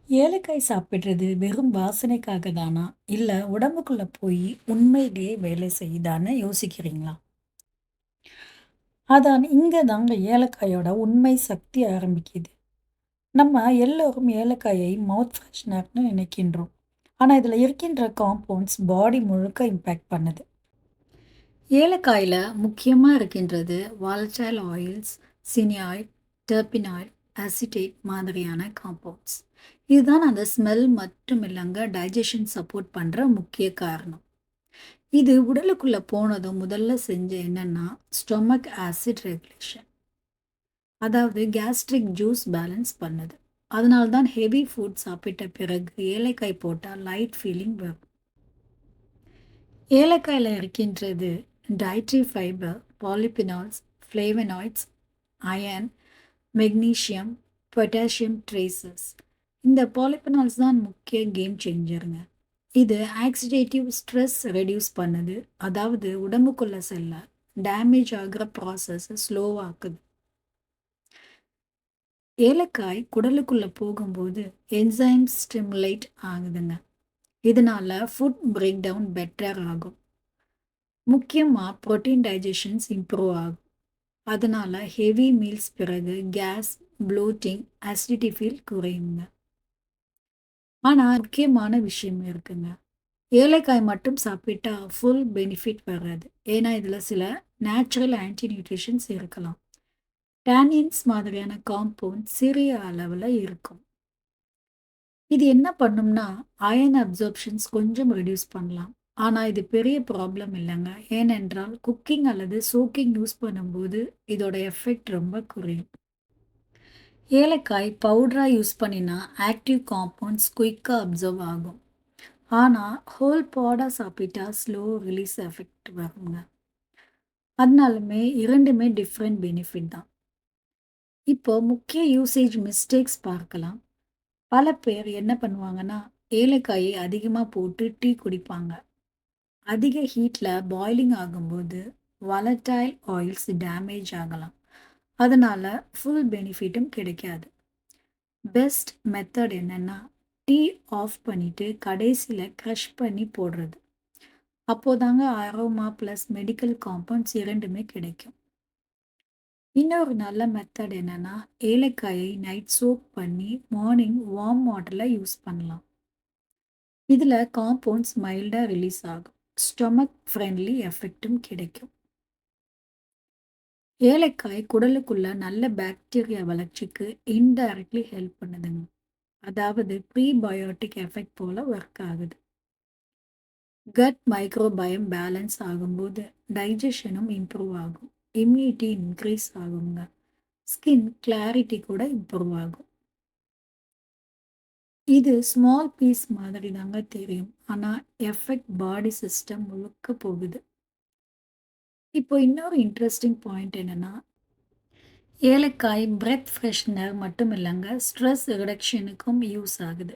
ஏலக்காய் சாப்பிடுறது வெறும் வாசனைக்காக தானா? இல்ல உடம்புக்குள்ள போய் உண்மையிலேயே வேலை செய்யுதான்னு யோசிக்கிறீங்களா? அதான் இங்க தாங்க ஏலக்காயோட உண்மை சக்தி ஆரம்பிக்குது. நம்ம எல்லோரும் ஏலக்காயை மவுத் ஃப்ரெஷ்னர்னு நினைக்கின்றோம். ஆனா இதுல இருக்கின்ற காம்பவுண்ட்ஸ் பாடி முழுக்க இம்பேக்ட் பண்ணுது. ஏலக்காயில முக்கியமா இருக்கின்றது வாலடைல் ஆயில்ஸ், சினியாய்ட், டெர்பினாய்ட், அசிட்டேட் மாதிரியான காம்பவுண்ட்ஸ். இதுதான் அந்த ஸ்மெல் மட்டும் இல்லங்க டைஜஷன் சப்போர்ட் பண்ற முக்கிய காரணம். இது உடலுக்குள்ள போனதும் முதல்ல செஞ்ச என்னன்னா ஸ்டொமக் ஆசிட் ரெகுலேஷன். அதாவது கேஸ்ட்ரிக் ஜூஸ் பேலன்ஸ் பண்ணுது. அதனால தான் ஹெவி ஃபுட் சாப்பிட்ட பிறகு ஏலக்காய் போட்டா லைட் ஃபீலிங் வரும். ஏலக்காயில இருக்கின்றது dietary fibre, பாலிபினால்ஸ், flavonoids, iron, magnesium, potassium traces. இந்த பாலிபினால்ஸ் தான் முக்கிய கேம் சேஞ்சருங்க. இது ஆக்சிடேட்டிவ் ஸ்ட்ரெஸ் ரெடியூஸ் பண்ணுது. அதாவது உடம்புக்குள்ள செல்ல டேமேஜ் ஆகிற ப்ராசஸ் ஸ்லோவாக்குது. ஏலக்காய் குடலுக்குள்ள போகும்போது என்சைம் ஸ்டிமுலேட் ஆகுதுங்க. இதனால ஃபுட் பிரேக் டவுன் பெட்டர் ஆகும். முக்கியமாக புரோட்டீன் டைஜஷன்ஸ் இம்ப்ரூவ் ஆகும். அதனால ஹெவி மீல்ஸ் பிறகு கேஸ், ப்ளோட்டிங், அசிடிட்டி ஃபீல் குறையுங்க. ஆனால் முக்கியமான விஷயம் இருக்குங்க. ஏலக்காய் மட்டும் சாப்பிட்டா ஃபுல் பெனிஃபிட் வராது. ஏன்னா இதில் சில நேச்சுரல் ஆன்டி நியூட்ரிஷன்ஸ் இருக்கலாம். டேனின்ஸ் மாதிரியான காம்பவுண்ட் சிறிய அளவில் இருக்கும். இது என்ன பண்ணும்னா அயன் அப்சார்ப்ஷன்ஸ் கொஞ்சம் ரெடியூஸ் பண்ணலாம். ஆனால் இது பெரிய ப்ராப்ளம் இல்லைங்க. ஏனென்றால் குக்கிங் அல்லது சோக்கிங் யூஸ் பண்ணும்போது இதோட எஃபெக்ட் ரொம்ப குறையும். ஏலக்காய் பவுடராக யூஸ் பண்ணினா ஆக்டிவ் காம்பவுண்ட்ஸ் குயிக்காக அப்சர்வ் ஆகும். ஆனால் ஹோல் பாடாக சாப்பிட்டா ஸ்லோ ரிலீஸ் எஃபெக்ட் வருங்க. அதனாலுமே இரண்டுமே டிஃப்ரெண்ட் பெனிஃபிட் தான். இப்போ முக்கிய யூசேஜ் மிஸ்டேக்ஸ் பார்க்கலாம். பல பேர் என்ன பண்ணுவாங்கன்னா ஏலக்காயை அதிகமாக போட்டு டீ குடிப்பாங்க. அதிக ஹீட்டில் பாயிலிங் ஆகும்போது வாலடைல் ஆயில்ஸ் டேமேஜ் ஆகலாம். அதனால ஃபுல் பெனிஃபிட்டும் கிடைக்காது. பெஸ்ட் மெத்தட் என்னன்னா டீ ஆஃப் பண்ணிட்டு கடைசியில் க்ரஷ் பண்ணி போடுறது. அப்போதாங்க அரோமா ப்ளஸ் மெடிக்கல் காம்பவுண்ட்ஸ் இரண்டுமே கிடைக்கும். இன்னொரு நல்ல மெத்தட் என்னன்னா ஏலக்காயை நைட் சோக் பண்ணி மார்னிங் வார்ம் வாட்டரில் யூஸ் பண்ணலாம். இதில் காம்பவுண்ட்ஸ் மைல்டாக ரிலீஸ் ஆகும். ஸ்டொமக் ஃப்ரெண்ட்லி எஃபெக்டும் கிடைக்கும். ஏலக்காய் குடலுக்குள்ள நல்ல பாக்டீரியா வளர்ச்சிக்கு இன்டைரக்ட்லி ஹெல்ப் பண்ணுதுங்க. அதாவது ப்ரீபயோட்டிக் எஃபெக்ட் போல ஒர்க் ஆகுது. கட் மைக்ரோபயம் பேலன்ஸ் ஆகும்போது டைஜஷனும் இம்ப்ரூவ் ஆகும். இம்யூனிட்டி இன்க்ரீஸ் ஆகுங்க. ஸ்கின் கிளாரிட்டி கூட இம்ப்ரூவ் ஆகும். இது ஸ்மால் பீஸ் மாதிரி தாங்க தெரியும். ஆனால் எஃபெக்ட் பாடி சிஸ்டம் முழுக்க போகுது. இப்போ இன்னொரு இன்ட்ரெஸ்டிங் பாயிண்ட் என்னன்னா ஏலக்காய் பிரெத் ஃப்ரெஷ்னர் மட்டும் இல்லைங்க ஸ்ட்ரெஸ் ரிடக்ஷனுக்கும் யூஸ் ஆகுது.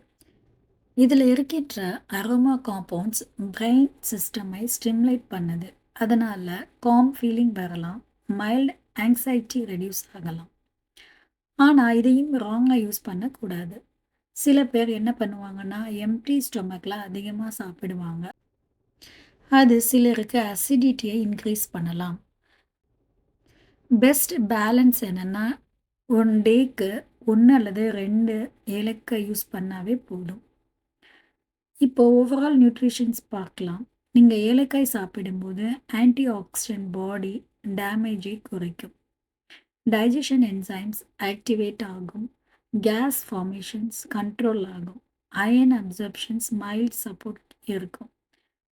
இதில் இருக்கின்ற அரோமா காம்பவுண்ட்ஸ் பிரெயின் சிஸ்டமை ஸ்டிமுலேட் பண்ணுது. அதனால காம் ஃபீலிங் வரலாம். மைல்டு ஆங்ஸைட்டி ரெடியூஸ் ஆகலாம். ஆனால் இதையும் ராங்காக யூஸ் பண்ணக்கூடாது. சில பேர் என்ன பண்ணுவாங்கன்னா எம்டி ஸ்டொமக்கில் அதிகமாக சாப்பிடுவாங்க. அது சிலருக்கு அசிடிட்டியை இன்க்ரீஸ் பண்ணலாம். பெஸ்ட் பேலன்ஸ் என்னென்னா ஒன் டேக்கு 1 அல்லது 2 ஏலக்காய் யூஸ் பண்ணாவே போதும். இப்போ ஓவரால் நியூட்ரிஷன்ஸ் பார்க்கலாம். நீங்கள் ஏலக்காய் சாப்பிடும்போது ஆன்டி ஆக்சிடென்ட் பாடி டேமேஜை குறைக்கும். டைஜஷன் என்சைம்ஸ் ஆக்டிவேட் ஆகும். கேஸ் ஃபார்மேஷன்ஸ் கண்ட்ரோல் ஆகும். அயன் அப்சர்ப்ஷன்ஸ் மைல்ட் சப்போர்ட் இருக்கும்.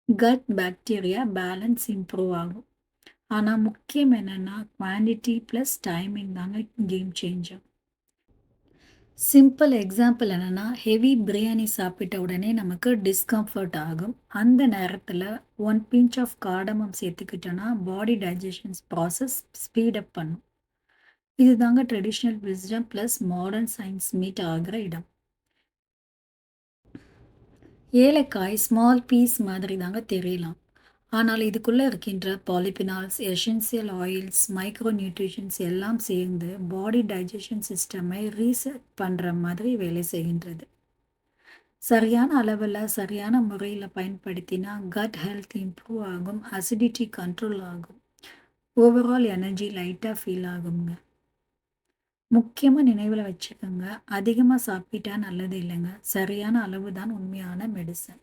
கட் பாக்டீரியா பேலன்ஸ் இம்ப்ரூவ் ஆகும். ஆனால் முக்கியம் என்னென்னா குவான்டிட்டி ப்ளஸ் டைமிங் தாங்க கேம் சேஞ்சர். சிம்பிள் எக்ஸாம்பிள் என்னென்னா ஹெவி பிரியாணி சாப்பிட்ட உடனே நமக்கு டிஸ்கம்ஃபர்ட் ஆகும். அந்த நேரத்தில் 1 பிஞ்ச் ஆஃப் கார்டமம் சேர்த்துக்கிட்டோன்னா பாடி டைஜஷன்ஸ் ப்ராசஸ் ஸ்பீடப் பண்ணும். இது தாங்க traditional wisdom plus modern science meet ஆகிற இடம். ஏலக்காய் ஸ்மால் பீஸ் மாதிரி தாங்க தெரியலாம். ஆனால் இதுக்குள்ளே இருக்கின்ற பாலிபினால்ஸ், எசென்சியல் ஆயில்ஸ், மைக்ரோ நியூட்ரிஷன்ஸ் எல்லாம் சேர்ந்து பாடி டைஜஷன் சிஸ்டமை ரீசெட் பண்ணுற மாதிரி வேலை செய்கின்றது. சரியான அளவுல, சரியான முறையில பயன்படுத்தினா கட் ஹெல்த் இம்ப்ரூவ் ஆகும். அசிடிட்டி கண்ட்ரோல் ஆகும். ஓவரால் எனர்ஜி லைட்டா ஃபீல் ஆகுங்க. முக்கியமா நினைவுல வச்சுக்கோங்க. அதிகமா சாப்பிட்டா நல்லது இல்லங்க. சரியான அளவு தான் உண்மையான மெடிசன்.